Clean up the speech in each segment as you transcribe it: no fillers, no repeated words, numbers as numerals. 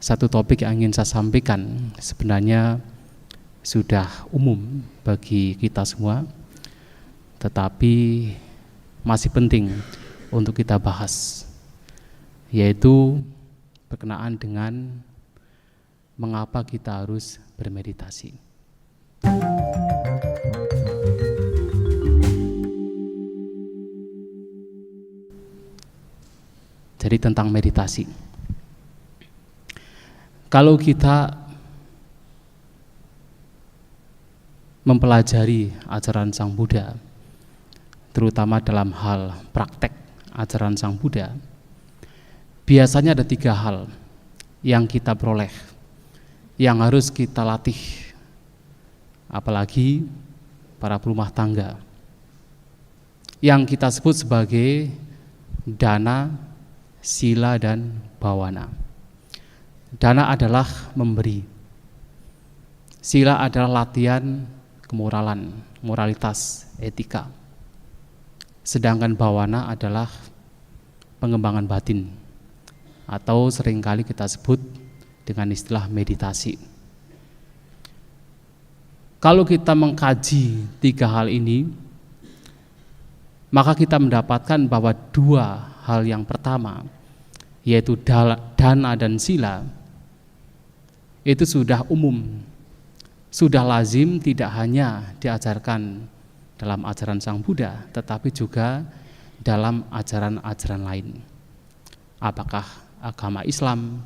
satu topik yang ingin saya sampaikan sebenarnya sudah umum bagi kita semua, tetapi masih penting untuk kita bahas, yaitu berkenaan dengan mengapa kita harus bermeditasi. Jadi tentang meditasi. Kalau kita mempelajari ajaran Sang Buddha, terutama dalam hal praktek ajaran Sang Buddha, biasanya ada 3 hal yang kita peroleh, yang harus kita latih, apalagi para perumah tangga, yang kita sebut sebagai dana, sila, dan bawana. Dana adalah memberi, sila adalah latihan kemoralan, moralitas, etika, sedangkan bawana adalah pengembangan batin, atau seringkali kita sebut dengan istilah meditasi. Kalau kita mengkaji 3 hal ini, maka kita mendapatkan bahwa 2 hal yang pertama, yaitu dana dan sila, itu sudah umum, sudah lazim, tidak hanya diajarkan dalam ajaran Sang Buddha, tetapi juga dalam ajaran-ajaran lain. Apakah agama Islam,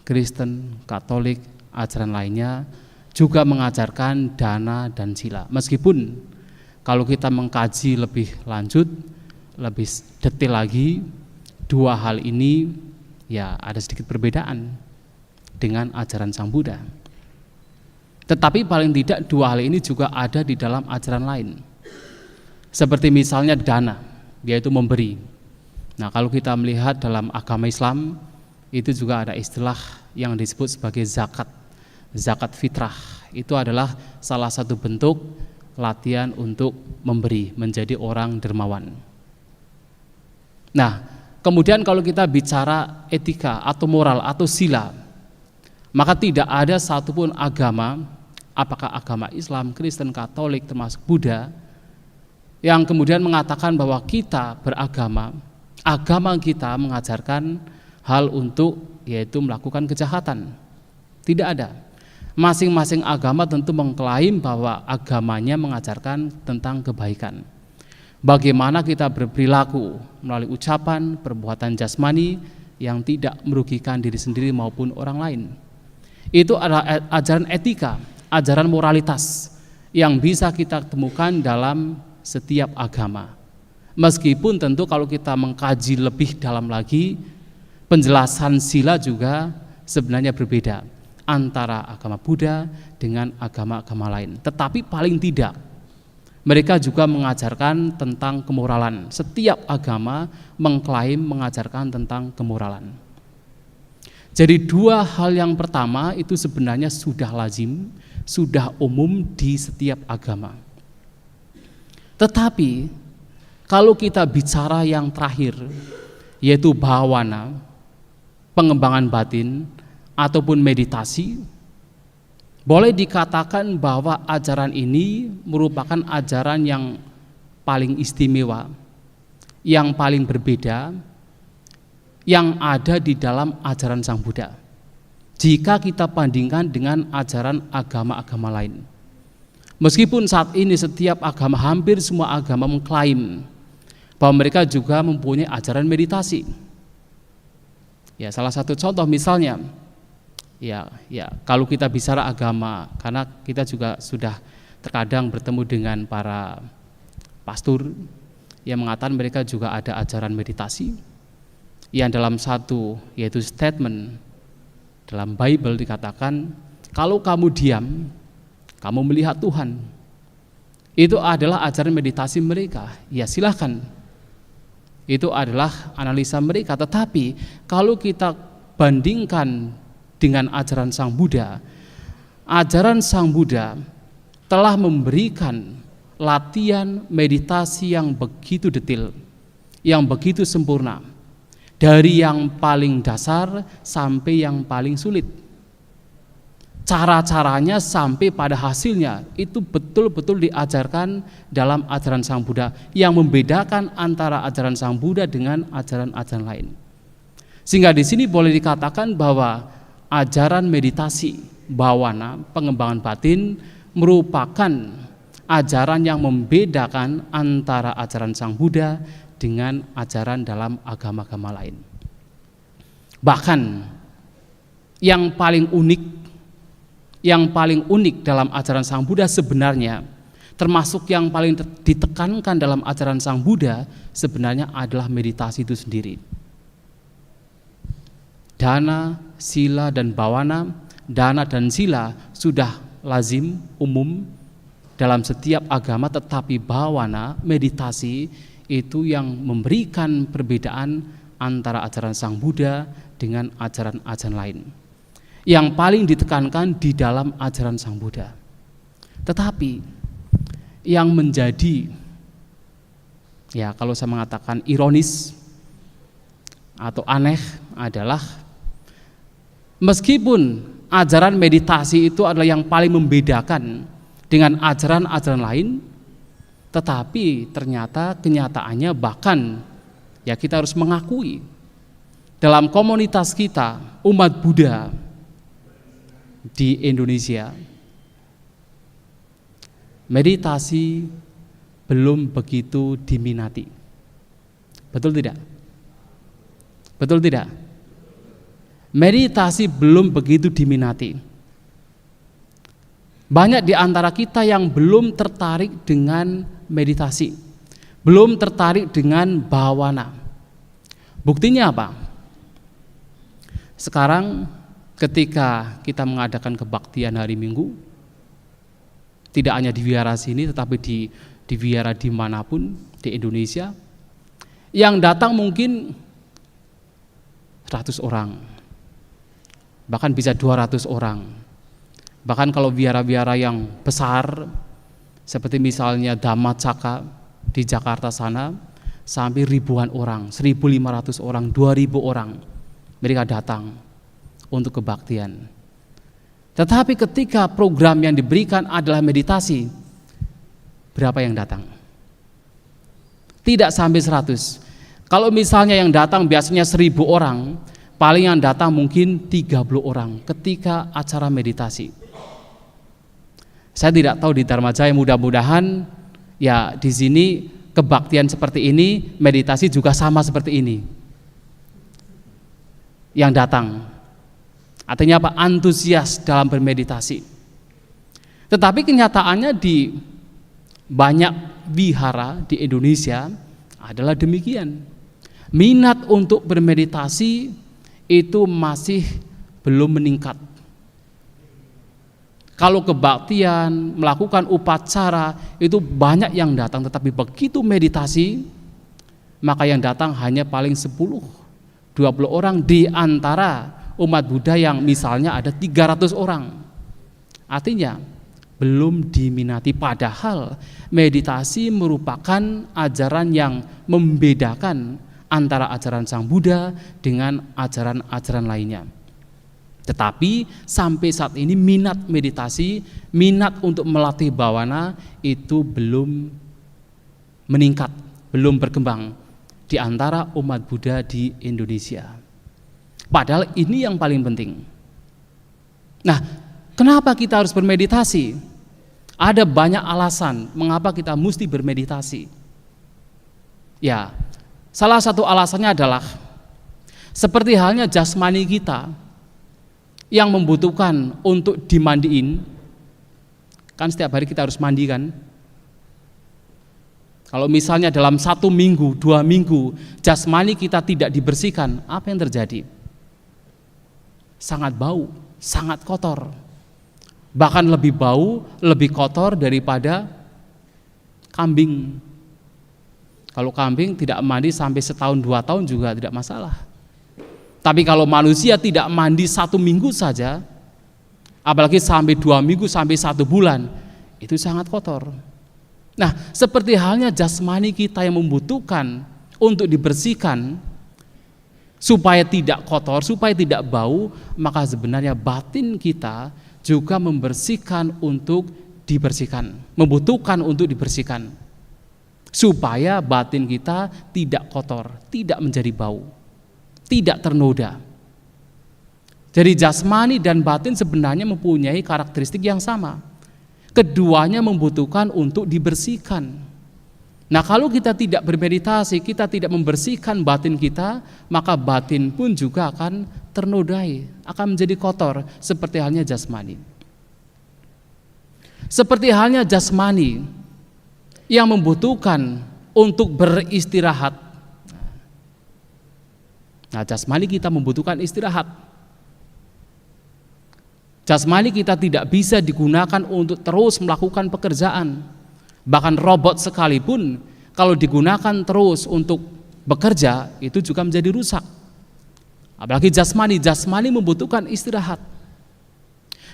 Kristen, Katolik, ajaran lainnya juga mengajarkan dana dan sila. Meskipun kalau kita mengkaji lebih lanjut, lebih detail lagi, 2 hal ini ya ada sedikit perbedaan dengan ajaran Sang Buddha. Tetapi paling tidak 2 hal ini juga ada di dalam ajaran lain. Seperti misalnya dana, yaitu memberi. Nah, kalau kita melihat dalam agama Islam, itu juga ada istilah yang disebut sebagai zakat. Zakat fitrah itu adalah salah satu bentuk latihan untuk memberi, menjadi orang dermawan. Nah, kemudian kalau kita bicara etika atau moral atau sila, maka tidak ada satupun agama, apakah agama Islam, Kristen, Katolik, termasuk Buddha, yang kemudian mengatakan bahwa kita beragama, agama kita mengajarkan hal untuk yaitu melakukan kejahatan. Tidak ada. Masing-masing agama tentu mengklaim bahwa agamanya mengajarkan tentang kebaikan. Bagaimana kita berperilaku melalui ucapan, perbuatan jasmani yang tidak merugikan diri sendiri maupun orang lain. Itu adalah ajaran etika, ajaran moralitas yang bisa kita temukan dalam setiap agama. Meskipun tentu kalau kita mengkaji lebih dalam lagi, penjelasan sila juga sebenarnya berbeda antara agama Buddha dengan agama-agama lain. Tetapi paling tidak mereka juga mengajarkan tentang kemoralan. Setiap agama mengklaim mengajarkan tentang kemoralan. Jadi 2 hal yang pertama itu sebenarnya sudah lazim, sudah umum di setiap agama. Tetapi kalau kita bicara yang terakhir, yaitu bawana, pengembangan batin ataupun meditasi, boleh dikatakan bahwa ajaran ini merupakan ajaran yang paling istimewa, yang paling berbeda, yang ada di dalam ajaran Sang Buddha. Jika kita bandingkan dengan ajaran agama-agama lain. Meskipun saat ini setiap agama, hampir semua agama mengklaim bahwa mereka juga mempunyai ajaran meditasi. Ya, salah satu contoh misalnya, ya kalau kita bicara agama, karena kita juga sudah terkadang bertemu dengan para pastor yang mengatakan mereka juga ada ajaran meditasi, yang dalam satu yaitu statement dalam Bible dikatakan, kalau kamu diam, kamu melihat Tuhan. Itu adalah ajaran meditasi mereka. Ya silahkan, itu adalah analisa mereka. Tetapi kalau kita bandingkan dengan ajaran Sang Buddha, ajaran Sang Buddha telah memberikan latihan meditasi yang begitu detail, yang begitu sempurna, dari yang paling dasar sampai yang paling sulit. Cara-caranya sampai pada hasilnya itu betul-betul diajarkan dalam ajaran Sang Buddha, yang membedakan antara ajaran Sang Buddha dengan ajaran-ajaran lain. Sehingga di sini boleh dikatakan bahwa ajaran meditasi bawana, pengembangan batin, merupakan ajaran yang membedakan antara ajaran Sang Buddha dengan ajaran dalam agama-agama lain. Bahkan yang paling unik dalam ajaran Sang Buddha sebenarnya, termasuk yang paling ditekankan dalam ajaran Sang Buddha sebenarnya adalah meditasi itu sendiri. Dana, sila, dan bawana. Dana dan sila sudah lazim, umum dalam setiap agama, tetapi bawana, meditasi, itu yang memberikan perbedaan antara ajaran Sang Buddha dengan ajaran-ajaran lain, yang paling ditekankan di dalam ajaran Sang Buddha. Tetapi yang menjadi, ya kalau saya mengatakan ironis atau aneh adalah, meskipun ajaran meditasi itu adalah yang paling membedakan dengan ajaran-ajaran lain, tetapi ternyata kenyataannya, bahkan ya kita harus mengakui, dalam komunitas kita umat Buddha di Indonesia, meditasi belum begitu diminati. Betul tidak? Betul tidak? Meditasi belum begitu diminati. Banyak di antara kita yang belum tertarik dengan meditasi, belum tertarik dengan bawana. Buktinya apa? Sekarang ketika kita mengadakan kebaktian hari Minggu, tidak hanya di wihara sini tetapi di wihara dimanapun di Indonesia, yang datang mungkin 100 orang, bahkan bisa 200 orang. Bahkan kalau wihara-wihara yang besar seperti misalnya Dhammacakka di Jakarta sana, sampai ribuan orang, 1.500 orang, 2.000 orang mereka datang untuk kebaktian. Tetapi ketika program yang diberikan adalah meditasi, berapa yang datang? Tidak sampai 100. Kalau misalnya yang datang biasanya 1.000 orang, paling yang datang mungkin 30 orang ketika acara meditasi. Saya tidak tahu di Dharma Jaya, mudah-mudahan ya di sini kebaktian seperti ini, meditasi juga sama seperti ini. Yang datang, artinya apa? Antusias dalam bermeditasi. Tetapi kenyataannya di banyak wihara di Indonesia adalah demikian. Minat untuk bermeditasi itu masih belum meningkat. Kalau kebaktian, melakukan upacara, itu banyak yang datang, tetapi begitu meditasi, maka yang datang hanya paling 10-20 orang di antara umat Buddha yang misalnya ada 300 orang. Artinya belum diminati, padahal meditasi merupakan ajaran yang membedakan antara ajaran Sang Buddha dengan ajaran-ajaran lainnya. Tetapi sampai saat ini minat meditasi, minat untuk melatih bawana itu belum meningkat, belum berkembang di antara umat Buddha di Indonesia. Padahal ini yang paling penting. Nah, kenapa kita harus bermeditasi? Ada banyak alasan mengapa kita mesti bermeditasi. Ya, salah satu alasannya adalah seperti halnya jasmani kita yang membutuhkan untuk dimandiin, kan setiap hari kita harus mandi kan. Kalau misalnya dalam 1 minggu, 2 minggu jasmani kita tidak dibersihkan, apa yang terjadi? Sangat bau, sangat kotor. Bahkan lebih bau, lebih kotor daripada kambing. Kalau kambing tidak mandi sampai 1-2 tahun juga tidak masalah. Tapi kalau manusia tidak mandi 1 minggu saja, apalagi sampai 2 minggu, sampai 1 bulan, itu sangat kotor. Nah, seperti halnya jasmani kita yang membutuhkan untuk dibersihkan, supaya tidak kotor, supaya tidak bau, maka sebenarnya batin kita juga membersihkan untuk dibersihkan, membutuhkan untuk dibersihkan, supaya batin kita tidak kotor, tidak menjadi bau, tidak ternoda. Jadi jasmani dan batin sebenarnya mempunyai karakteristik yang sama. Keduanya membutuhkan untuk dibersihkan. Nah, kalau kita tidak bermeditasi, kita tidak membersihkan batin kita, maka batin pun juga akan ternodai, akan menjadi kotor, seperti halnya jasmani. Seperti halnya jasmani yang membutuhkan untuk beristirahat. Nah, jasmani kita membutuhkan istirahat. Jasmani kita tidak bisa digunakan untuk terus melakukan pekerjaan. Bahkan robot sekalipun kalau digunakan terus untuk bekerja itu juga menjadi rusak. Apalagi jasmani membutuhkan istirahat.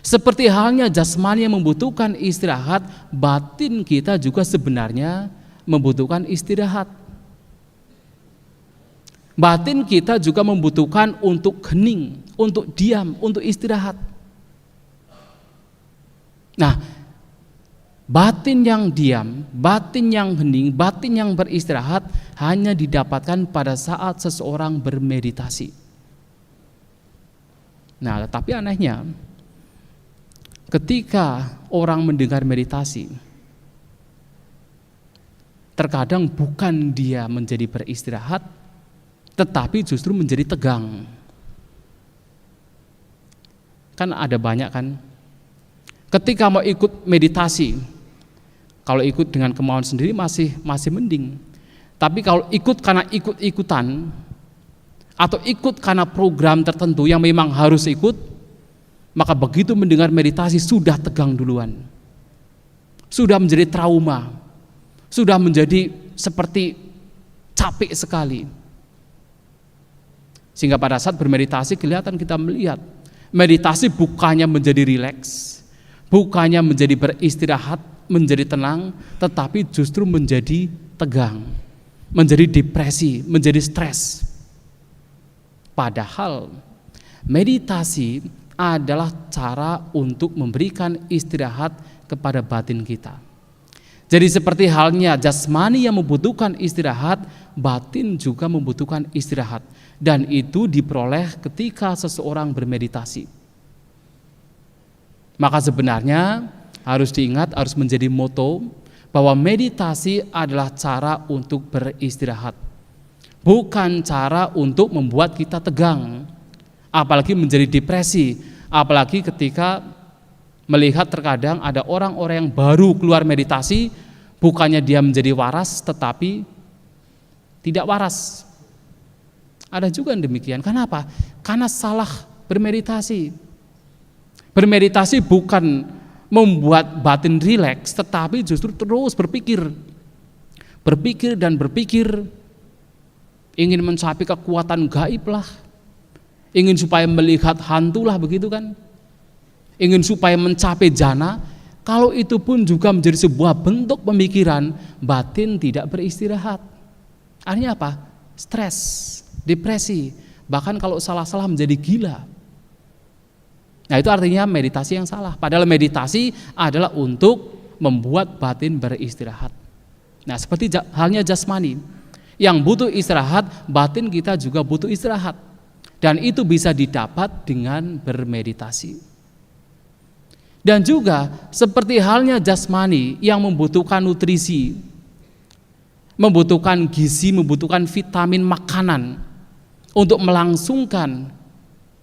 Seperti halnya jasmani yang membutuhkan istirahat, batin kita juga sebenarnya membutuhkan istirahat. Batin kita juga membutuhkan untuk hening, untuk diam, untuk istirahat. Nah, batin yang diam, batin yang hening, batin yang beristirahat hanya didapatkan pada saat seseorang bermeditasi. Nah, tetapi anehnya, ketika orang mendengar meditasi, terkadang bukan dia menjadi beristirahat, tetapi justru menjadi tegang. Kan ada banyak kan, ketika mau ikut meditasi, kalau ikut dengan kemauan sendiri masih mending. Tapi kalau ikut karena ikut-ikutan atau ikut karena program tertentu yang memang harus ikut, maka begitu mendengar meditasi sudah tegang duluan. Sudah menjadi trauma. Sudah menjadi seperti capek sekali. Sehingga pada saat bermeditasi kelihatan kita melihat meditasi bukannya menjadi rileks, bukannya menjadi beristirahat, menjadi tenang, tetapi justru menjadi tegang, menjadi depresi, menjadi stres. Padahal meditasi adalah cara untuk memberikan istirahat kepada batin kita. Jadi seperti halnya jasmani yang membutuhkan istirahat, batin juga membutuhkan istirahat. Dan itu diperoleh ketika seseorang bermeditasi. Maka sebenarnya harus diingat, harus menjadi moto bahwa meditasi adalah cara untuk beristirahat, bukan cara untuk membuat kita tegang, apalagi menjadi depresi, apalagi ketika melihat terkadang ada orang-orang yang baru keluar meditasi, bukannya dia menjadi waras tetapi tidak waras. Ada juga yang demikian. Kenapa? Karena salah bermeditasi. Bermeditasi bukan membuat batin rileks, tetapi justru terus berpikir dan berpikir, ingin mencapai kekuatan gaib lah, ingin supaya melihat hantu lah, begitu kan, ingin supaya mencapai jana. Kalau itu pun juga menjadi sebuah bentuk pemikiran, batin tidak beristirahat. Artinya apa? Stres, depresi, bahkan kalau salah-salah menjadi gila. Nah, itu artinya meditasi yang salah. Padahal meditasi adalah untuk membuat batin beristirahat. Nah, seperti halnya jasmani yang butuh istirahat, batin kita juga butuh istirahat. Dan itu bisa didapat dengan bermeditasi. Dan juga seperti halnya jasmani yang membutuhkan nutrisi, membutuhkan gizi, membutuhkan vitamin makanan untuk melangsungkan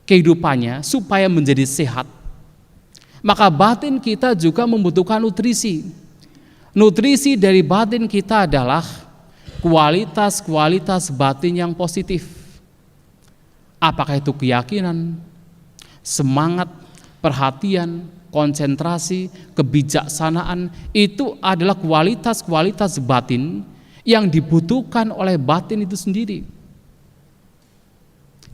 kehidupannya supaya menjadi sehat, maka batin kita juga membutuhkan nutrisi. Nutrisi dari batin kita adalah kualitas-kualitas batin yang positif. Apakah itu keyakinan, semangat, perhatian, konsentrasi, kebijaksanaan, itu adalah kualitas-kualitas batin yang dibutuhkan oleh batin itu sendiri.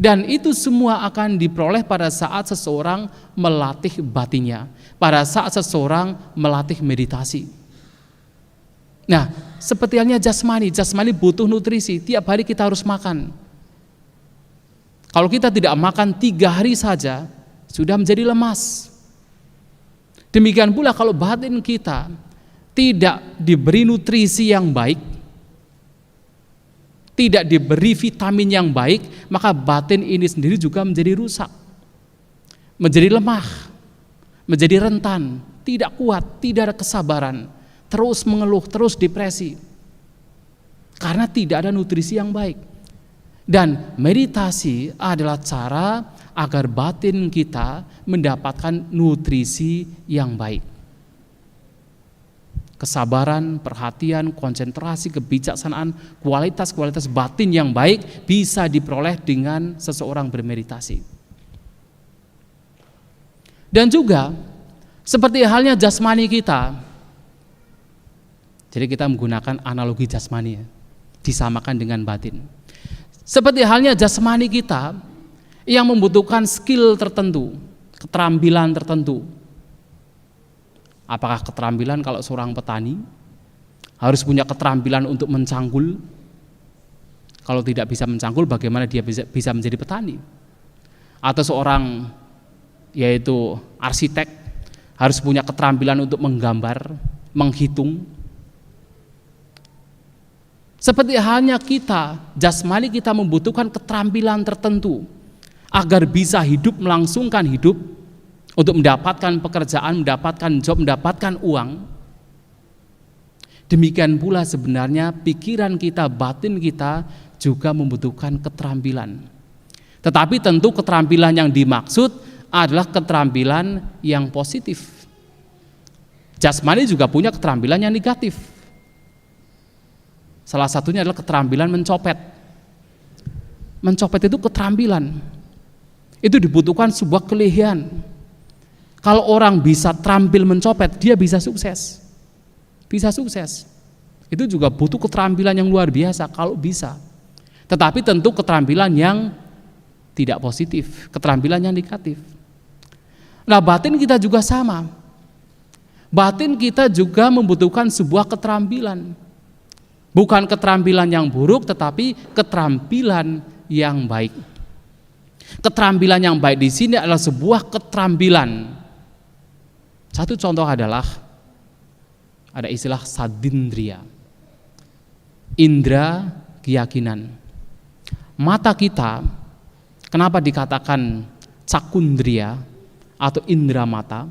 Dan itu semua akan diperoleh pada saat seseorang melatih batinnya, pada saat seseorang melatih meditasi. Nah, seperti halnya jasmani butuh nutrisi, tiap hari kita harus makan. Kalau kita tidak makan 3 hari saja, sudah menjadi lemas. Demikian pula kalau batin kita tidak diberi nutrisi yang baik, tidak diberi vitamin yang baik, maka batin ini sendiri juga menjadi rusak, menjadi lemah, menjadi rentan, tidak kuat, tidak ada kesabaran, terus mengeluh, terus depresi, karena tidak ada nutrisi yang baik. Dan meditasi adalah cara agar batin kita mendapatkan nutrisi yang baik. Kesabaran, perhatian, konsentrasi, kebijaksanaan, kualitas-kualitas batin yang baik bisa diperoleh dengan seseorang bermeditasi. Dan juga seperti halnya jasmani kita. Jadi kita menggunakan analogi jasmani ya, disamakan dengan batin. Seperti halnya jasmani kita yang membutuhkan skill tertentu, keterampilan tertentu. Apakah keterampilan kalau seorang petani harus punya keterampilan untuk mencangkul? Kalau tidak bisa mencangkul, bagaimana dia bisa menjadi petani? Atau seorang yaitu arsitek harus punya keterampilan untuk menggambar, menghitung. Seperti halnya kita, jasmani kita membutuhkan keterampilan tertentu agar bisa hidup, melangsungkan hidup, untuk mendapatkan pekerjaan, mendapatkan job, mendapatkan uang. Demikian pula sebenarnya pikiran kita, batin kita juga membutuhkan keterampilan. Tetapi tentu keterampilan yang dimaksud adalah keterampilan yang positif. Jasmani juga punya keterampilan yang negatif. Salah satunya adalah keterampilan mencopet. Mencopet itu keterampilan. Itu dibutuhkan sebuah kelehian. Kalau orang bisa terampil mencopet, dia bisa sukses. Bisa sukses. Itu juga butuh keterampilan yang luar biasa kalau bisa. Tetapi tentu keterampilan yang tidak positif, keterampilan yang negatif. Nah, batin kita juga sama. Batin kita juga membutuhkan sebuah keterampilan. Bukan keterampilan yang buruk, tetapi keterampilan yang baik. Keterampilan yang baik di sini adalah sebuah keterampilan. Satu contoh adalah ada istilah sadindriya, indra keyakinan. Mata kita, kenapa dikatakan cakundriya atau indra mata?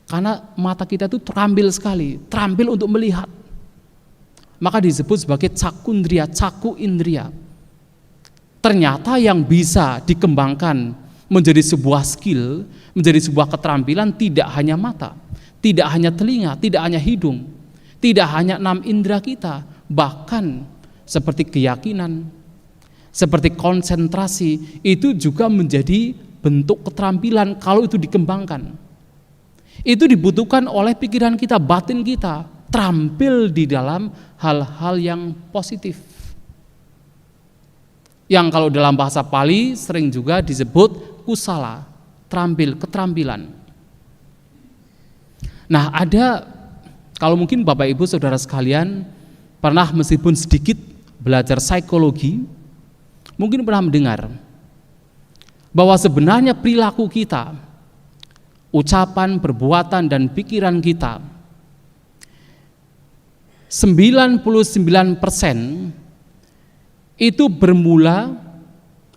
Karena mata kita itu terampil sekali, terampil untuk melihat. Maka disebut sebagai cakundriya, caku indriya. Ternyata yang bisa dikembangkan menjadi sebuah skill, menjadi sebuah keterampilan tidak hanya mata, tidak hanya telinga, tidak hanya hidung, tidak hanya 6 indera kita, bahkan seperti keyakinan, seperti konsentrasi, itu juga menjadi bentuk keterampilan kalau itu dikembangkan. Itu dibutuhkan oleh pikiran kita, batin kita, terampil di dalam hal-hal yang positif. Yang kalau dalam bahasa Pali sering juga disebut kusala, terampil, keterampilan. Nah, ada, kalau mungkin Bapak Ibu Saudara sekalian pernah meskipun sedikit belajar psikologi, mungkin pernah mendengar bahwa sebenarnya perilaku kita, ucapan, perbuatan, dan pikiran kita 99% itu bermula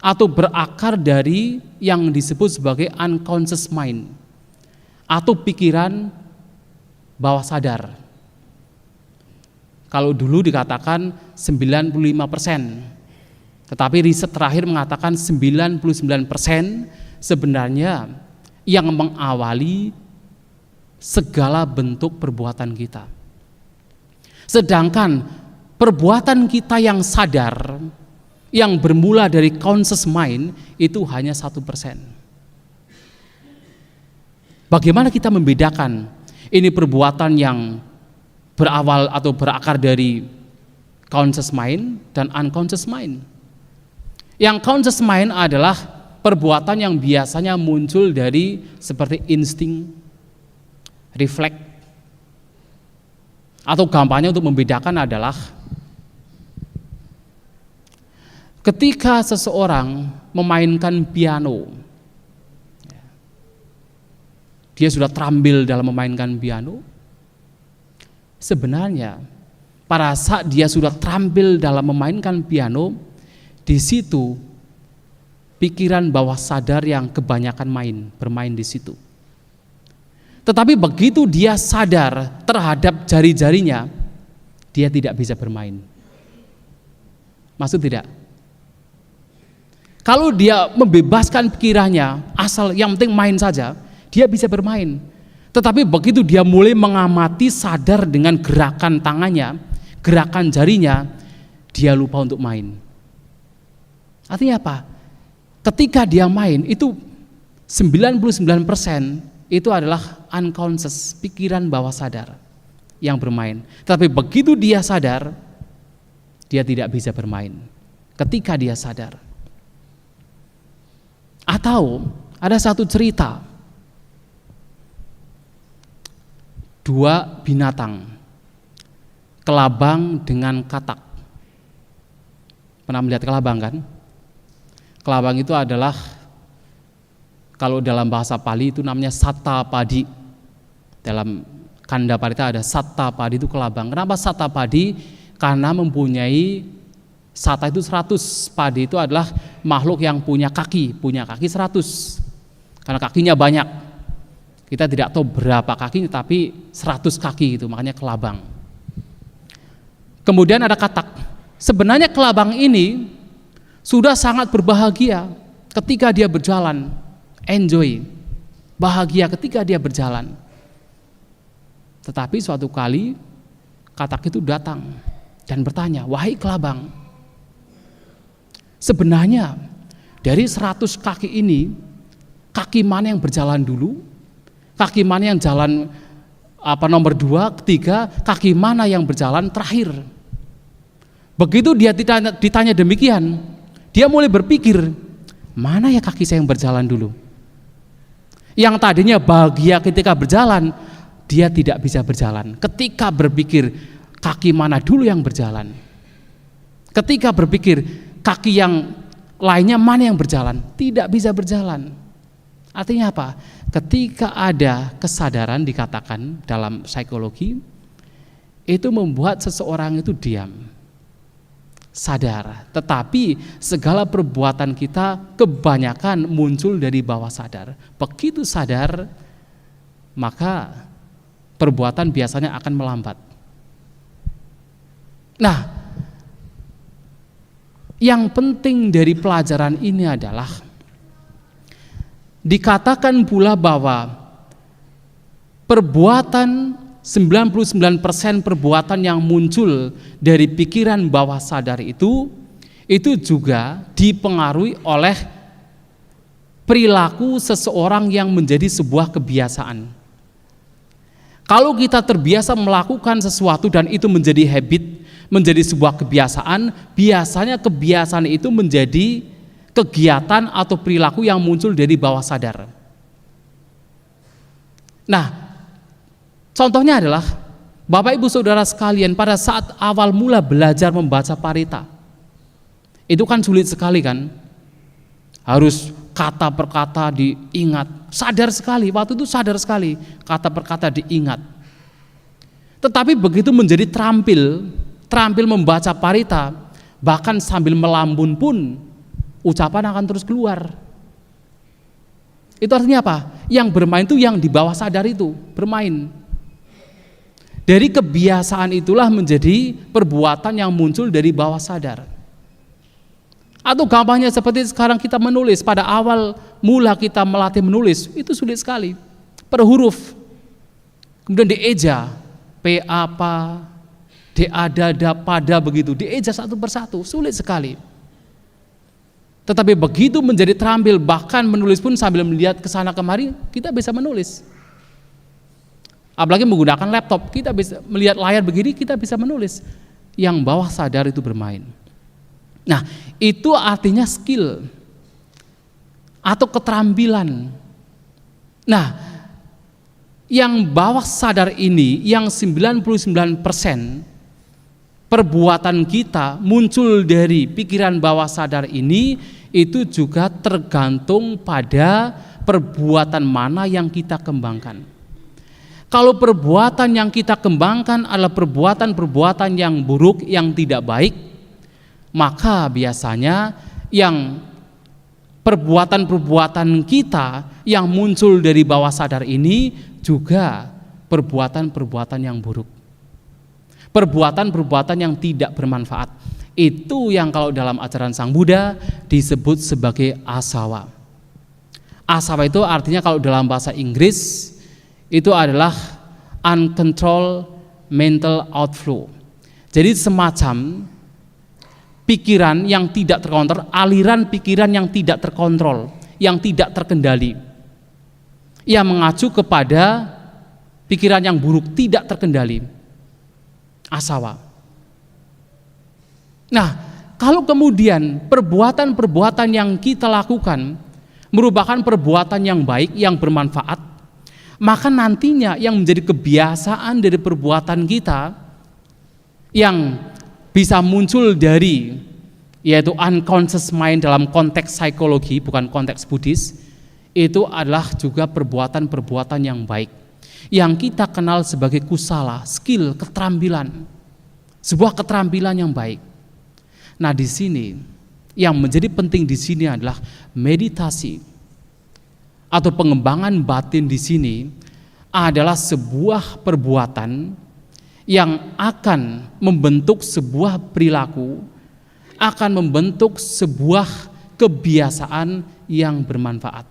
atau berakar dari yang disebut sebagai unconscious mind atau pikiran bawah sadar. Kalau dulu dikatakan 95%, tetapi riset terakhir mengatakan 99% sebenarnya yang mengawali segala bentuk perbuatan kita. Sedangkan perbuatan kita yang sadar, yang bermula dari conscious mind, itu hanya 1%. Bagaimana kita membedakan ini perbuatan yang berawal atau berakar dari conscious mind dan unconscious mind? Yang conscious mind adalah perbuatan yang biasanya muncul dari seperti insting, refleks, atau gampangnya untuk membedakan adalah ketika seseorang memainkan piano. Dia sudah terampil dalam memainkan piano. Sebenarnya pada saat dia sudah terampil dalam memainkan piano, di situ pikiran bawah sadar yang kebanyakan bermain di situ. Tetapi begitu dia sadar terhadap jari-jarinya, dia tidak bisa bermain. Maksud tidak? Kalau dia membebaskan pikirannya, asal yang penting main saja, dia bisa bermain. Tetapi begitu dia mulai mengamati, sadar dengan gerakan tangannya, gerakan jarinya, dia lupa untuk main. Artinya apa? Ketika dia main, itu 99% itu adalah unconscious, pikiran bawah sadar yang bermain. Tapi begitu dia sadar, dia tidak bisa bermain. Ketika dia sadar. Atau ada satu cerita, dua binatang, kelabang dengan katak. Pernah melihat kelabang kan? Kelabang itu adalah, kalau dalam bahasa Pali itu namanya Satta Padi. Dalam Kanda Parita ada Satta Padi, itu kelabang. Kenapa Satta Padi? Karena mempunyai Satta itu 100, Padi itu adalah makhluk yang punya kaki 100. Karena kakinya banyak. Kita tidak tahu berapa kakinya, tapi 100 kaki itu, makanya kelabang. Kemudian ada katak. Sebenarnya kelabang ini sudah sangat berbahagia ketika dia berjalan, enjoy, bahagia ketika dia berjalan. Tetapi suatu kali katak itu datang dan bertanya, "Wahai kelabang, sebenarnya dari 100 kaki ini, kaki mana yang berjalan dulu? Kaki mana yang jalan nomor 2, ketiga, kaki mana yang berjalan terakhir?" Begitu dia ditanya demikian, dia mulai berpikir, mana ya kaki saya yang berjalan dulu? Yang tadinya bahagia ketika berjalan, dia tidak bisa berjalan. Ketika berpikir, kaki mana dulu yang berjalan? Ketika berpikir, kaki yang lainnya mana yang berjalan? Tidak bisa berjalan. Artinya apa? Ketika ada kesadaran, dikatakan dalam psikologi, itu membuat seseorang itu diam, sadar. Tetapi segala perbuatan kita kebanyakan muncul dari bawah sadar. Begitu sadar, maka perbuatan biasanya akan melambat. Nah, yang penting dari pelajaran ini adalah dikatakan pula bahwa perbuatan 99% perbuatan yang muncul dari pikiran bawah sadar itu juga dipengaruhi oleh perilaku seseorang yang menjadi sebuah kebiasaan. Kalau kita terbiasa melakukan sesuatu dan itu menjadi habit, menjadi sebuah kebiasaan, biasanya kebiasaan itu menjadi kegiatan atau perilaku yang muncul dari bawah sadar. Nah, contohnya adalah Bapak Ibu Saudara sekalian, pada saat awal mula belajar membaca parita, itu kan sulit sekali kan, harus kata per kata diingat, sadar sekali, waktu itu sadar sekali, kata per kata diingat. Tetapi begitu menjadi terampil membaca parita, bahkan sambil melambun pun ucapan akan terus keluar. Itu artinya apa? Yang bermain itu yang di bawah sadar itu bermain. Dari kebiasaan itulah menjadi perbuatan yang muncul dari bawah sadar. Atau gampangnya seperti sekarang kita menulis, pada awal mula kita melatih menulis, itu sulit sekali. Per huruf, kemudian dieja, P apa, D ada, pada begitu, dieja satu persatu, sulit sekali. Tetapi begitu menjadi terampil, bahkan menulis pun sambil melihat ke sana kemari, kita bisa menulis. Apalagi menggunakan laptop, kita bisa melihat layar begini, kita bisa menulis. Yang bawah sadar itu bermain. Nah, itu artinya skill atau keterampilan. Nah, yang bawah sadar ini, yang 99% perbuatan kita muncul dari pikiran bawah sadar ini itu juga tergantung pada perbuatan mana yang kita kembangkan. Kalau perbuatan yang kita kembangkan adalah perbuatan-perbuatan yang buruk, yang tidak baik, maka biasanya yang perbuatan-perbuatan kita yang muncul dari bawah sadar ini juga perbuatan-perbuatan yang buruk. Perbuatan-perbuatan yang tidak bermanfaat. Itu yang kalau dalam ajaran Sang Buddha disebut sebagai asawa. Asawa itu artinya kalau dalam bahasa Inggris itu adalah uncontrolled mental outflow. Jadi semacam pikiran yang tidak terkontrol, aliran pikiran yang tidak terkontrol, yang tidak terkendali, yang mengacu kepada pikiran yang buruk, tidak terkendali. Asawa. Nah, kalau kemudian perbuatan-perbuatan yang kita lakukan merupakan perbuatan yang baik, yang bermanfaat, maka nantinya yang menjadi kebiasaan dari perbuatan kita yang bisa muncul dari, yaitu unconscious mind dalam konteks psikologi, bukan konteks Buddhis, itu adalah juga perbuatan-perbuatan yang baik, yang kita kenal sebagai kusala, skill, keterampilan, sebuah keterampilan yang baik. Nah, di sini yang menjadi penting di sini adalah meditasi atau pengembangan batin di sini adalah sebuah perbuatan yang akan membentuk sebuah perilaku, akan membentuk sebuah kebiasaan yang bermanfaat,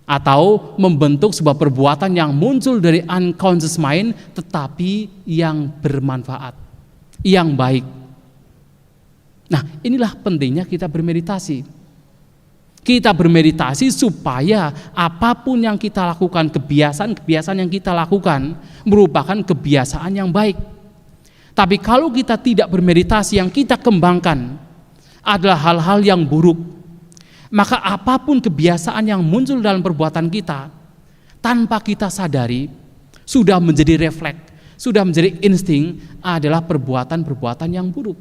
atau membentuk sebuah perbuatan yang muncul dari unconscious mind tetapi yang bermanfaat, yang baik. Nah, inilah pentingnya kita bermeditasi. Kita bermeditasi supaya apapun yang kita lakukan, kebiasaan-kebiasaan yang kita lakukan merupakan kebiasaan yang baik. Tapi kalau kita tidak bermeditasi, yang kita kembangkan adalah hal-hal yang buruk, maka apapun kebiasaan yang muncul dalam perbuatan kita tanpa kita sadari sudah menjadi refleks, sudah menjadi insting, adalah perbuatan-perbuatan yang buruk.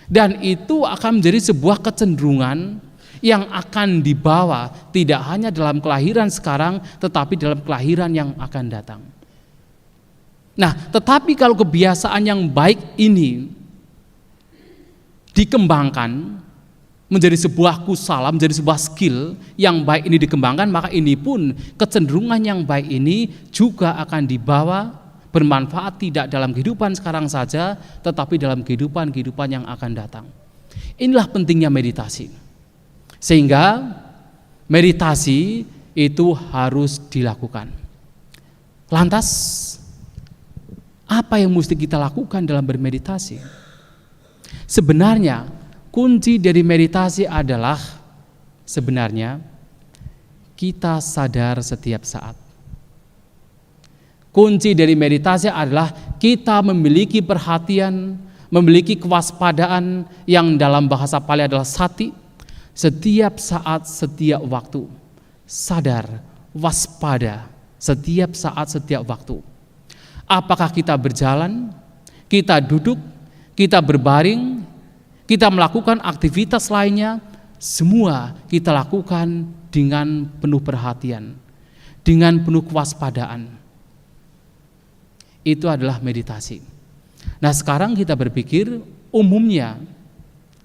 Dan itu akan menjadi sebuah kecenderungan yang akan dibawa tidak hanya dalam kelahiran sekarang, tetapi dalam kelahiran yang akan datang. Nah, tetapi kalau kebiasaan yang baik ini dikembangkan menjadi sebuah kusala, menjadi sebuah skill yang baik ini dikembangkan, maka ini pun kecenderungan yang baik ini juga akan dibawa bermanfaat tidak dalam kehidupan sekarang saja, tetapi dalam kehidupan yang akan datang. Inilah pentingnya meditasi. Sehingga meditasi itu harus dilakukan. Lantas, apa yang mesti kita lakukan dalam bermeditasi? Sebenarnya, kunci dari meditasi adalah sebenarnya kita sadar setiap saat. Kunci dari meditasi adalah kita memiliki perhatian, memiliki kewaspadaan yang dalam bahasa Pali adalah sati, setiap saat, setiap waktu. Sadar, waspada, setiap saat, setiap waktu. Apakah kita berjalan, kita duduk, kita berbaring, kita melakukan aktivitas lainnya, semua kita lakukan dengan penuh perhatian, dengan penuh kewaspadaan. Itu adalah meditasi. Nah, sekarang kita berpikir umumnya,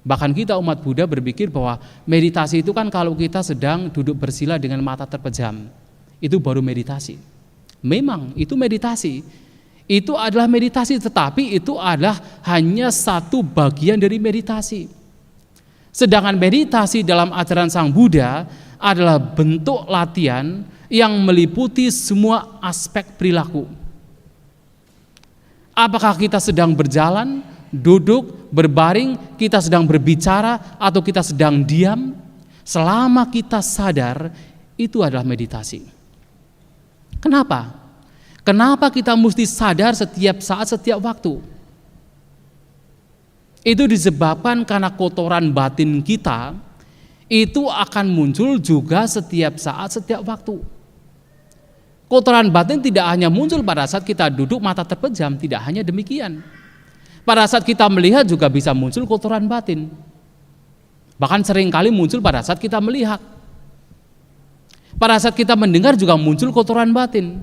bahkan kita umat Buddha berpikir bahwa meditasi itu kan kalau kita sedang duduk bersila dengan mata terpejam, itu baru meditasi. Memang itu meditasi. Itu adalah meditasi, tetapi itu adalah hanya satu bagian dari meditasi. Sedangkan meditasi dalam ajaran Sang Buddha adalah bentuk latihan yang meliputi semua aspek perilaku. Apakah kita sedang berjalan, duduk, berbaring, kita sedang berbicara, atau kita sedang diam, selama kita sadar, itu adalah meditasi. Kenapa? Kenapa kita mesti sadar setiap saat, setiap waktu? Itu disebabkan karena kotoran batin kita itu akan muncul juga setiap saat, setiap waktu. Kotoran batin tidak hanya muncul pada saat kita duduk mata terpejam, tidak hanya demikian. Pada saat kita melihat juga bisa muncul kotoran batin. Bahkan seringkali muncul pada saat kita melihat. Pada saat kita mendengar juga muncul kotoran batin.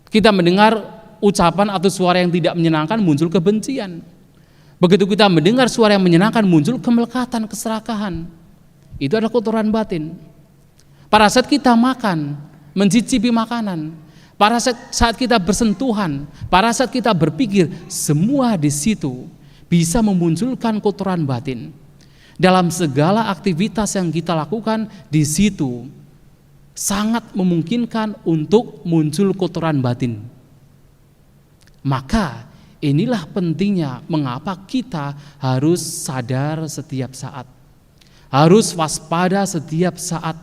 Kita mendengar ucapan atau suara yang tidak menyenangkan, muncul kebencian. Begitu kita mendengar suara yang menyenangkan, muncul kemelekatan, keserakahan. Itu adalah kotoran batin. Pada saat kita makan, mencicipi makanan, pada saat kita bersentuhan, pada saat kita berpikir, semua di situ bisa memunculkan kotoran batin. Dalam segala aktivitas yang kita lakukan, di situ sangat memungkinkan untuk muncul kotoran batin. Maka inilah pentingnya mengapa kita harus sadar setiap saat, harus waspada setiap saat.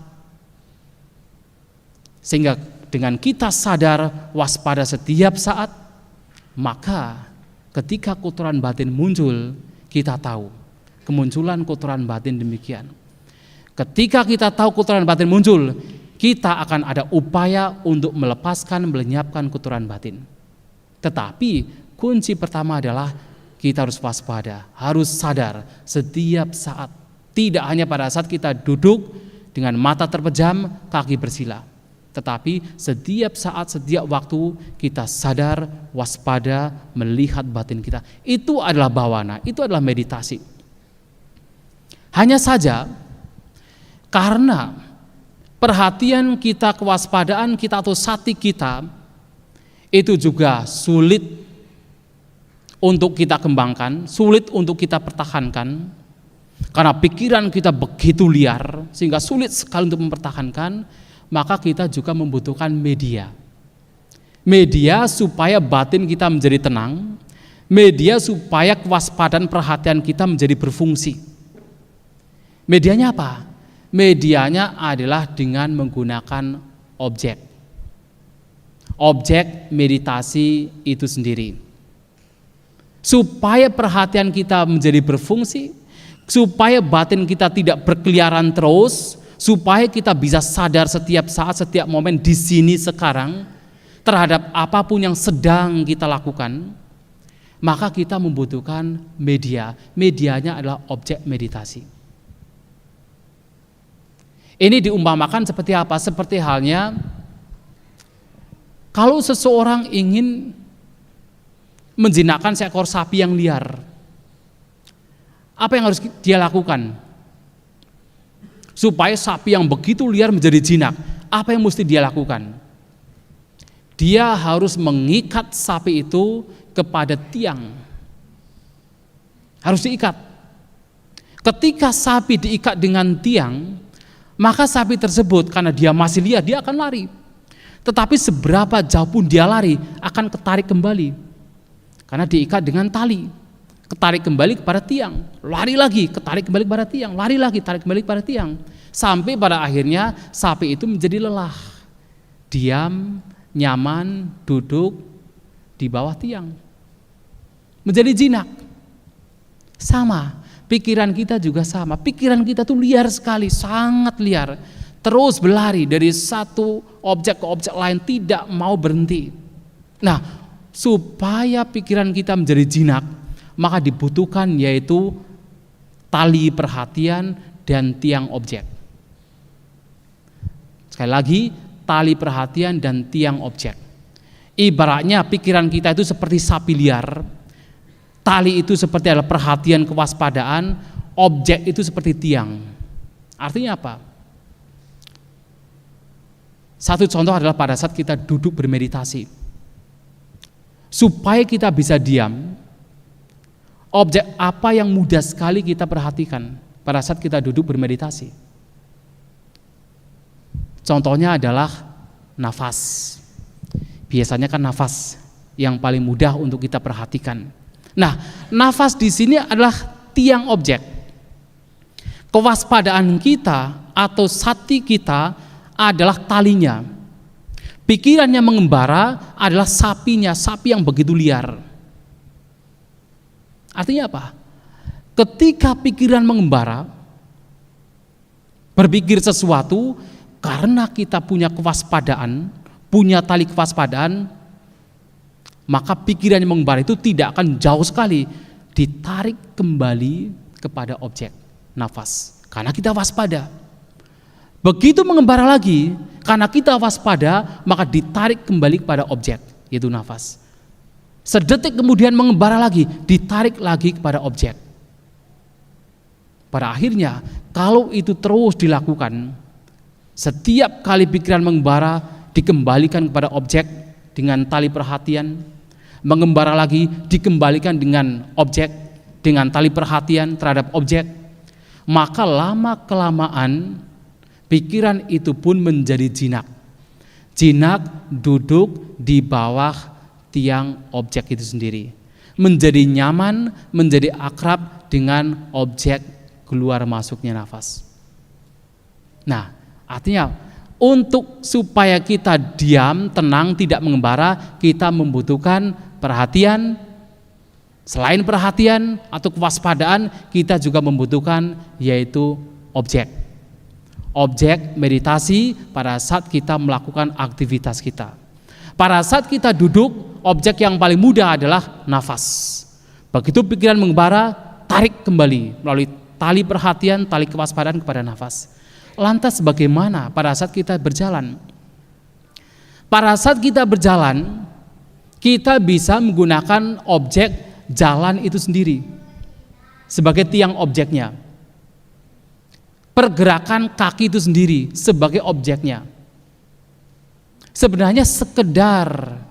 Sehingga dengan kita sadar waspada setiap saat, maka ketika kotoran batin muncul, kita tahu kemunculan kotoran batin demikian. Ketika kita tahu kotoran batin muncul, kita akan ada upaya untuk melepaskan, melenyapkan kotoran batin. Tetapi kunci pertama adalah kita harus waspada, harus sadar setiap saat. Tidak hanya pada saat kita duduk dengan mata terpejam, kaki bersila, tetapi setiap saat, setiap waktu kita sadar, waspada, melihat batin kita. Itu adalah bawana, itu adalah meditasi. Hanya saja karena perhatian kita, kewaspadaan kita atau sati kita itu juga sulit untuk kita kembangkan, sulit untuk kita pertahankan, karena pikiran kita begitu liar sehingga sulit sekali untuk mempertahankan. Maka kita juga membutuhkan media supaya batin kita menjadi tenang, media supaya kewaspadaan perhatian kita menjadi berfungsi. Medianya apa? Medianya adalah dengan menggunakan objek meditasi itu sendiri. Supaya perhatian kita menjadi berfungsi, supaya batin kita tidak berkeliaran terus, supaya kita bisa sadar setiap saat, setiap momen di sini sekarang terhadap apapun yang sedang kita lakukan, maka kita membutuhkan media. Medianya adalah objek meditasi. Ini diumpamakan seperti apa? Seperti halnya kalau seseorang ingin menjinakkan seekor sapi yang liar, apa yang harus dia lakukan? Supaya sapi yang begitu liar menjadi jinak, apa yang mesti dia lakukan? Dia harus mengikat sapi itu kepada tiang. Harus diikat. Ketika sapi diikat dengan tiang, maka sapi tersebut karena dia masih liar, dia akan lari. Tetapi seberapa jauh pun dia lari, akan ketarik kembali. Karena diikat dengan tali. Ketarik kembali kepada tiang, lari lagi, ketarik kembali kepada tiang, lari lagi, tarik kembali kepada tiang. Sampai pada akhirnya sapi itu menjadi lelah. Diam, nyaman, duduk di bawah tiang. Menjadi jinak. Sama. Pikiran kita juga sama, pikiran kita tuh liar sekali, sangat liar. Terus berlari dari satu objek ke objek lain, tidak mau berhenti. Nah, supaya pikiran kita menjadi jinak, maka dibutuhkan yaitu tali perhatian dan tiang objek. Sekali lagi, tali perhatian dan tiang objek. Ibaratnya pikiran kita itu seperti sapi liar. Tali itu seperti adalah perhatian, kewaspadaan, objek itu seperti tiang. Artinya apa? Satu contoh adalah pada saat kita duduk bermeditasi. Supaya kita bisa diam, objek apa yang mudah sekali kita perhatikan pada saat kita duduk bermeditasi? Contohnya adalah nafas. Biasanya kan nafas yang paling mudah untuk kita perhatikan. Nah, nafas di sini adalah tiang objek. Kewaspadaan kita atau sati kita adalah talinya. Pikirannya mengembara adalah sapinya, sapi yang begitu liar. Artinya apa? Ketika pikiran mengembara, berpikir sesuatu, karena kita punya kewaspadaan, punya tali kewaspadaan, maka pikiran yang mengembara itu tidak akan jauh sekali, ditarik kembali kepada objek. nafas. Karena kita waspada. Begitu mengembara lagi, karena kita waspada, maka ditarik kembali kepada objek, yaitu nafas. Sedetik kemudian mengembara lagi, ditarik lagi kepada objek. Pada akhirnya, kalau itu terus dilakukan, setiap kali pikiran mengembara dikembalikan kepada objek dengan tali perhatian, mengembara lagi dikembalikan dengan objek, dengan tali perhatian terhadap objek, maka lama-kelamaan pikiran itu pun menjadi jinak. Jinak duduk di bawah tiang objek itu sendiri, menjadi nyaman, menjadi akrab dengan objek keluar masuknya nafas. Nah, artinya untuk supaya kita diam, tenang, tidak mengembara, kita membutuhkan perhatian. Selain perhatian atau kewaspadaan, kita juga membutuhkan yaitu objek. Objek meditasi pada saat kita melakukan aktivitas kita. Pada saat kita duduk, objek yang paling mudah adalah nafas. Begitu pikiran mengembara, tarik kembali melalui tali perhatian, tali kewaspadaan kepada nafas. Lantas bagaimana pada saat kita berjalan? Pada saat kita berjalan, kita bisa menggunakan objek jalan itu sendiri sebagai tiang objeknya. Pergerakan kaki itu sendiri sebagai objeknya. Sebenarnya sekedar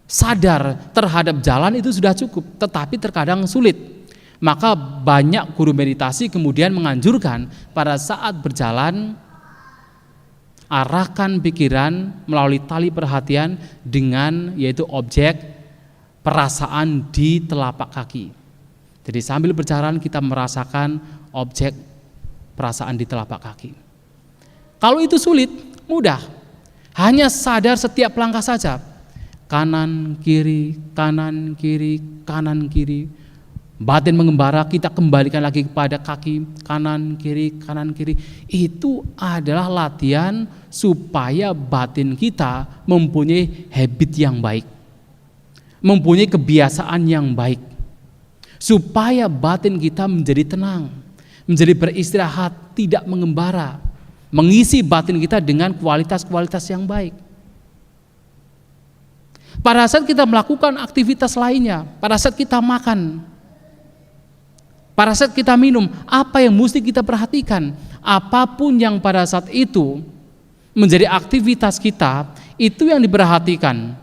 sadar terhadap jalan itu sudah cukup, tetapi terkadang sulit. Maka banyak guru meditasi kemudian menganjurkan pada saat berjalan, arahkan pikiran melalui tali perhatian dengan yaitu objek perasaan di telapak kaki. Jadi sambil berjalan kita merasakan objek perasaan di telapak kaki. Kalau itu sulit, mudah. Hanya sadar setiap langkah saja. Kanan, kiri, kanan, kiri, kanan, kiri. Batin mengembara, kita kembalikan lagi kepada kaki, kanan, kiri, kanan, kiri. Itu adalah latihan supaya batin kita mempunyai habit yang baik, mempunyai kebiasaan yang baik, supaya batin kita menjadi tenang, menjadi beristirahat, tidak mengembara, mengisi batin kita dengan kualitas-kualitas yang baik. Pada saat kita melakukan aktivitas lainnya, pada saat kita makan, pada saat kita minum, apa yang mesti kita perhatikan? Apapun yang pada saat itu menjadi aktivitas kita, itu yang diperhatikan.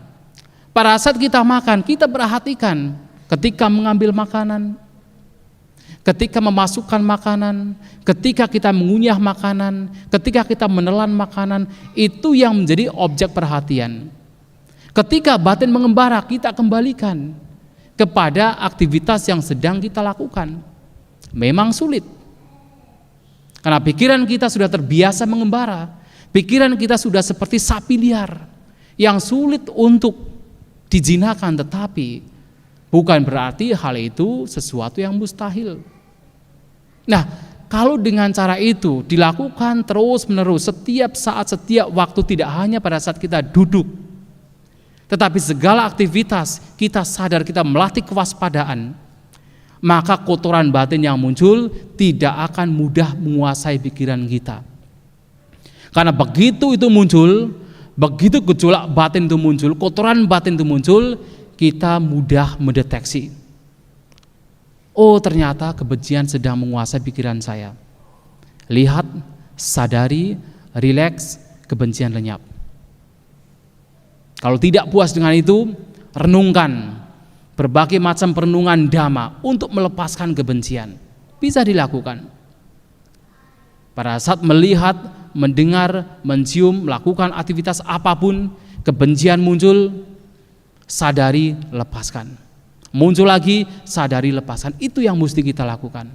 Pada saat kita makan, kita perhatikan ketika mengambil makanan, ketika memasukkan makanan, ketika kita mengunyah makanan, ketika kita menelan makanan, itu yang menjadi objek perhatian. Ketika batin mengembara, kita kembalikan kepada aktivitas yang sedang kita lakukan. Memang sulit, karena pikiran kita sudah terbiasa mengembara, pikiran kita sudah seperti sapi liar yang sulit untuk dijinakkan, tetapi bukan berarti hal itu sesuatu yang mustahil. Nah, kalau dengan cara itu dilakukan terus menerus, setiap saat, setiap waktu, tidak hanya pada saat kita duduk, tetapi segala aktivitas kita sadar, kita melatih kewaspadaan, maka kotoran batin yang muncul tidak akan mudah menguasai pikiran kita. Karena begitu itu muncul, begitu gejolak batin itu muncul, kotoran batin itu muncul, kita mudah mendeteksi. Oh, ternyata kebencian sedang menguasai pikiran saya. Lihat, sadari, rileks, kebencian lenyap. Kalau tidak puas dengan itu, renungkan berbagai macam perenungan dhamma untuk melepaskan kebencian. Bisa dilakukan. Pada saat melihat, mendengar, mencium, melakukan aktivitas apapun, kebencian muncul, sadari, lepaskan. Muncul lagi, sadari, lepaskan. Itu yang mesti kita lakukan.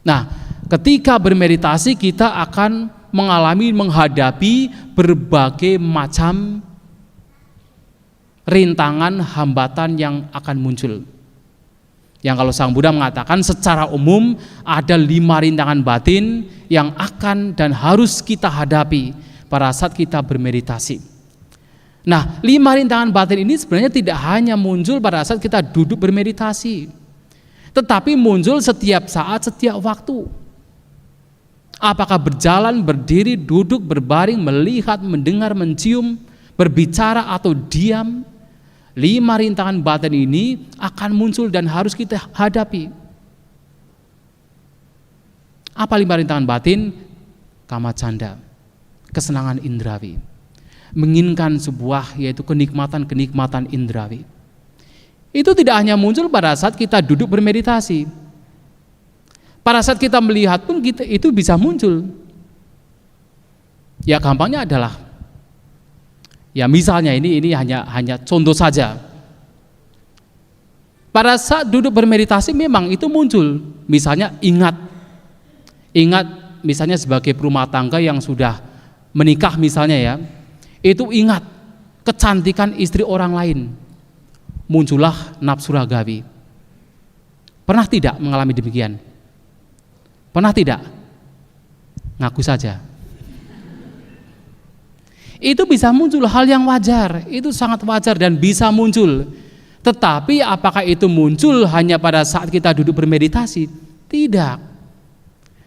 Nah, ketika bermeditasi kita akan menghadapi berbagai macam rintangan, hambatan yang akan muncul. Yang kalau Sang Buddha mengatakan secara umum ada 5 rintangan batin yang akan dan harus kita hadapi pada saat kita bermeditasi. Nah, 5 rintangan batin ini sebenarnya tidak hanya muncul pada saat kita duduk bermeditasi, tetapi muncul setiap saat, setiap waktu. Apakah berjalan, berdiri, duduk, berbaring, melihat, mendengar, mencium, berbicara atau diam, 5 rintangan batin ini akan muncul dan harus kita hadapi. Apa 5 rintangan batin? Kamacanda, kesenangan indrawi, menginginkan sebuah yaitu kenikmatan indrawi. Itu tidak hanya muncul pada saat kita duduk bermeditasi. Pada saat kita melihat pun itu bisa muncul. Ya gampangnya adalah, ya misalnya ini hanya contoh saja. Pada saat duduk bermeditasi memang itu muncul. Misalnya ingat misalnya sebagai perumah tangga yang sudah menikah misalnya ya, itu ingat kecantikan istri orang lain. Muncullah nafsu ragawi. Pernah tidak mengalami demikian? Pernah tidak? Ngaku saja. Itu bisa muncul, hal yang wajar, itu sangat wajar dan bisa muncul. Tetapi apakah itu muncul hanya pada saat kita duduk bermeditasi? Tidak.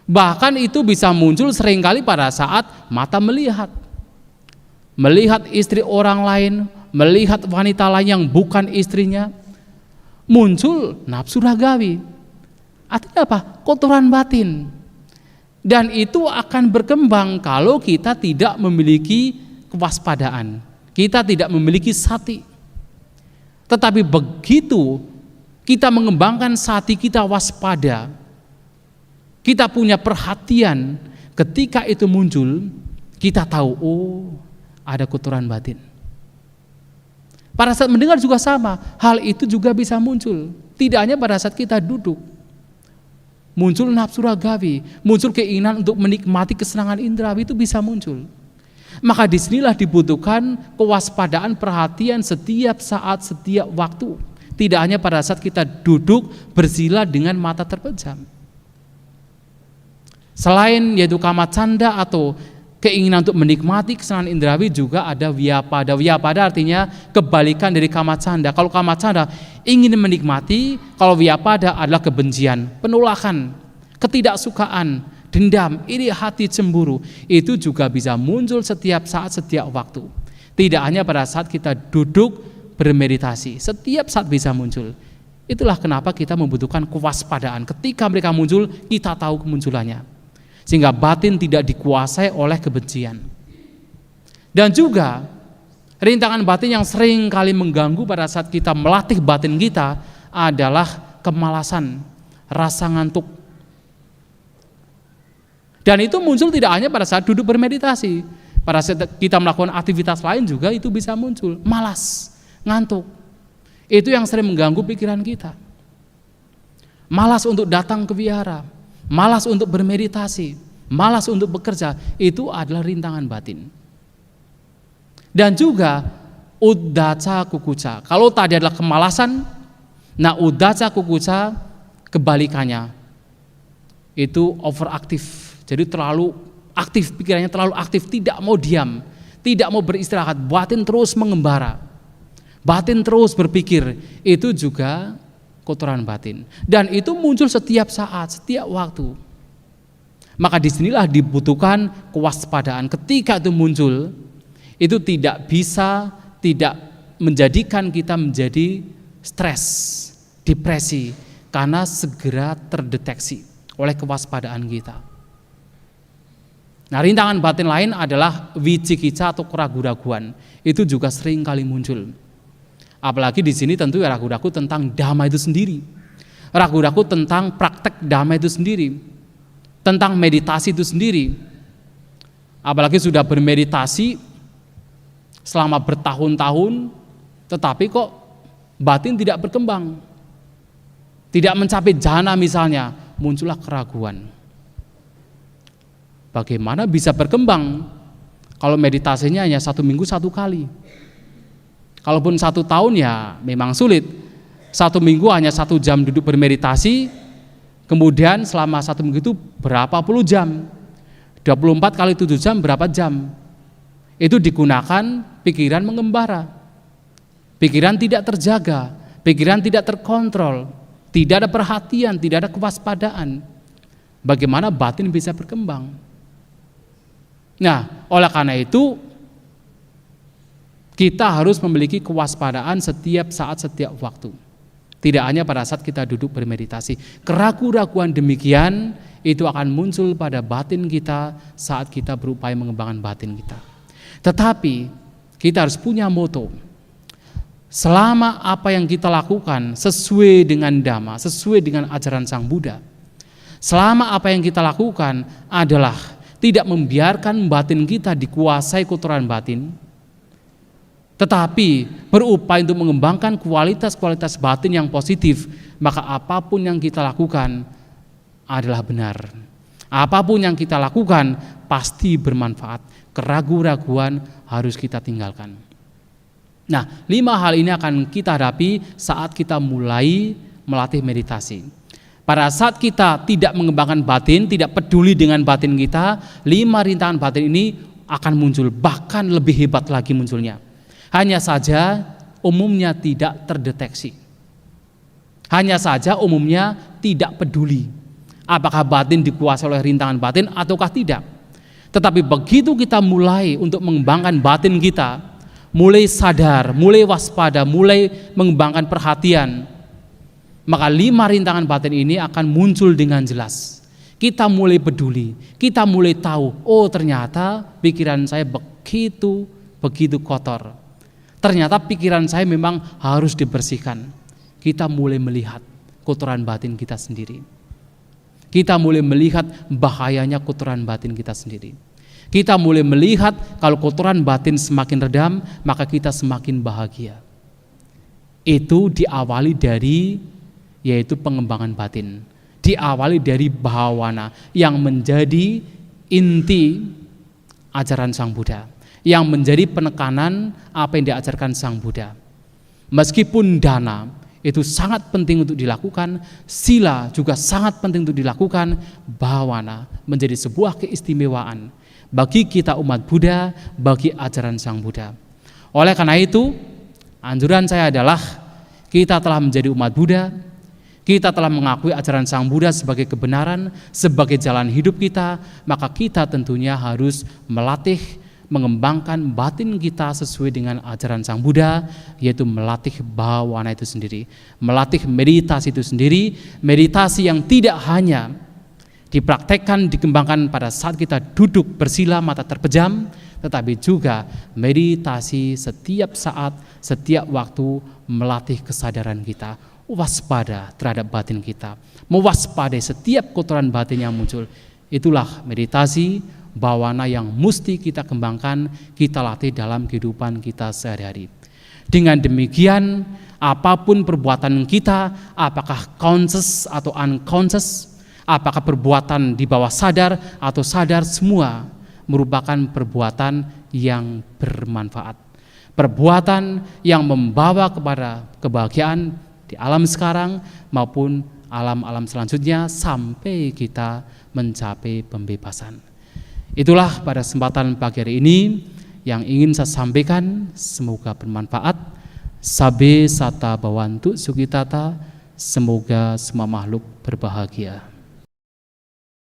Bahkan itu bisa muncul seringkali pada saat mata melihat istri orang lain, melihat wanita lain yang bukan istrinya, muncul nafsu ragawi. Artinya apa? Kotoran batin. Dan itu akan berkembang kalau kita tidak memiliki kewaspadaan, kita tidak memiliki sati. Tetapi begitu kita mengembangkan sati kita waspada, kita punya perhatian, ketika itu muncul, kita tahu, oh ada kotoran batin. Pada saat mendengar juga sama, hal itu juga bisa muncul. Tidak hanya pada saat kita duduk, muncul nafsu ragawi, muncul keinginan untuk menikmati kesenangan indrawi, itu bisa muncul. Maka disinilah dibutuhkan kewaspadaan, perhatian setiap saat, setiap waktu. Tidak hanya pada saat kita duduk bersila dengan mata terpejam. Selain yaitu kamacanda atau keinginan untuk menikmati kesenangan indrawi, juga ada vyapada. Vyapada artinya kebalikan dari kamacanda. Kalau kamacanda ingin menikmati, kalau vyapada adalah kebencian, penolakan, ketidaksukaan, dendam, iri hati, cemburu. Itu juga bisa muncul setiap saat, setiap waktu. Tidak hanya pada saat kita duduk bermeditasi, setiap saat bisa muncul. Itulah kenapa kita membutuhkan kewaspadaan. Ketika mereka muncul, kita tahu kemunculannya, sehingga batin tidak dikuasai oleh kebencian. Dan juga rintangan batin yang sering kali mengganggu pada saat kita melatih batin kita adalah kemalasan, rasa ngantuk. Dan itu muncul tidak hanya pada saat duduk bermeditasi, pada saat kita melakukan aktivitas lain juga itu bisa muncul, malas, ngantuk. Itu yang sering mengganggu pikiran kita. Malas untuk datang ke wihara, malas untuk bermeditasi, malas untuk bekerja, itu adalah rintangan batin. Dan juga uddaca kukuca. Kalau tadi adalah kemalasan, nah uddaca kukuca kebalikannya, itu overaktif. Jadi terlalu aktif, pikirannya terlalu aktif, tidak mau diam, tidak mau beristirahat, batin terus mengembara, batin terus berpikir. Itu juga kotoran batin, dan itu muncul setiap saat, setiap waktu. Maka disinilah dibutuhkan kewaspadaan. Ketika itu muncul, itu tidak bisa tidak menjadikan kita menjadi stres, depresi, karena segera terdeteksi oleh kewaspadaan kita. Nah, rintangan batin lain adalah wicikica atau keraguan-raguan. Itu juga sering kali muncul. Apalagi di sini tentu ragu-ragu tentang dhamma itu sendiri, ragu-ragu tentang praktek dhamma itu sendiri, tentang meditasi itu sendiri. Apalagi sudah bermeditasi selama bertahun-tahun, tetapi kok batin tidak berkembang, tidak mencapai jhana misalnya, muncullah keraguan. Bagaimana bisa berkembang kalau meditasinya hanya 1 minggu 1 kali? Kalaupun 1 tahun ya memang sulit. 1 minggu hanya 1 jam duduk bermeditasi, kemudian selama 1 minggu itu berapa puluh jam? 24 kali 7 jam berapa jam? Itu digunakan pikiran mengembara, pikiran tidak terjaga, pikiran tidak terkontrol, tidak ada perhatian, tidak ada kewaspadaan, bagaimana batin bisa berkembang? Nah, oleh karena itu kita harus memiliki kewaspadaan setiap saat, setiap waktu. Tidak hanya pada saat kita duduk bermeditasi. Keraguan-raguan demikian itu akan muncul pada batin kita saat kita berupaya mengembangkan batin kita. Tetapi kita harus punya moto. Selama apa yang kita lakukan sesuai dengan Dhamma, sesuai dengan ajaran Sang Buddha, selama apa yang kita lakukan adalah tidak membiarkan batin kita dikuasai kotoran batin, tetapi berupaya untuk mengembangkan kualitas-kualitas batin yang positif, maka apapun yang kita lakukan adalah benar. Apapun yang kita lakukan pasti bermanfaat. Keraguan-raguan harus kita tinggalkan. Nah, 5 hal ini akan kita hadapi saat kita mulai melatih meditasi. Pada saat kita tidak mengembangkan batin, tidak peduli dengan batin kita, 5 rintangan batin ini akan muncul, bahkan lebih hebat lagi munculnya. Hanya saja umumnya tidak terdeteksi. Hanya saja umumnya tidak peduli apakah batin dikuasai oleh rintangan batin ataukah tidak. Tetapi begitu kita mulai untuk mengembangkan batin kita, mulai sadar, mulai waspada, mulai mengembangkan perhatian, maka 5 rintangan batin ini akan muncul dengan jelas. Kita mulai peduli, kita mulai tahu, oh ternyata pikiran saya begitu kotor. Ternyata pikiran saya memang harus dibersihkan. Kita mulai melihat kotoran batin kita sendiri. Kita mulai melihat bahayanya kotoran batin kita sendiri. Kita mulai melihat kalau kotoran batin semakin redam, maka kita semakin bahagia. Itu diawali dari yaitu pengembangan batin. Diawali dari bhawana yang menjadi inti ajaran Sang Buddha, yang menjadi penekanan apa yang diajarkan Sang Buddha. Meskipun dana itu sangat penting untuk dilakukan, sila juga sangat penting untuk dilakukan, bhawana menjadi sebuah keistimewaan bagi kita umat Buddha, bagi ajaran Sang Buddha. Oleh karena itu, anjuran saya adalah kita telah menjadi umat Buddha, kita telah mengakui ajaran Sang Buddha sebagai kebenaran, sebagai jalan hidup kita, maka kita tentunya harus melatih, mengembangkan batin kita sesuai dengan ajaran Sang Buddha, yaitu melatih bhawana itu sendiri, melatih meditasi itu sendiri, meditasi yang tidak hanya dipraktekkan, dikembangkan pada saat kita duduk bersila mata terpejam, tetapi juga meditasi setiap saat, setiap waktu, melatih kesadaran kita, waspada terhadap batin kita, mewaspadai setiap kotoran batin yang muncul. Itulah meditasi bhawana yang mesti kita kembangkan, kita latih dalam kehidupan kita sehari-hari. Dengan demikian, apapun perbuatan kita, apakah conscious atau unconscious, apakah perbuatan di bawah sadar atau sadar, semua merupakan perbuatan yang bermanfaat. Perbuatan yang membawa kepada kebahagiaan di alam sekarang maupun alam-alam selanjutnya sampai kita mencapai pembebasan. Itulah pada kesempatan pagi hari ini yang ingin saya sampaikan, semoga bermanfaat. Sabe sata bawantu sukitata, semoga semua makhluk berbahagia.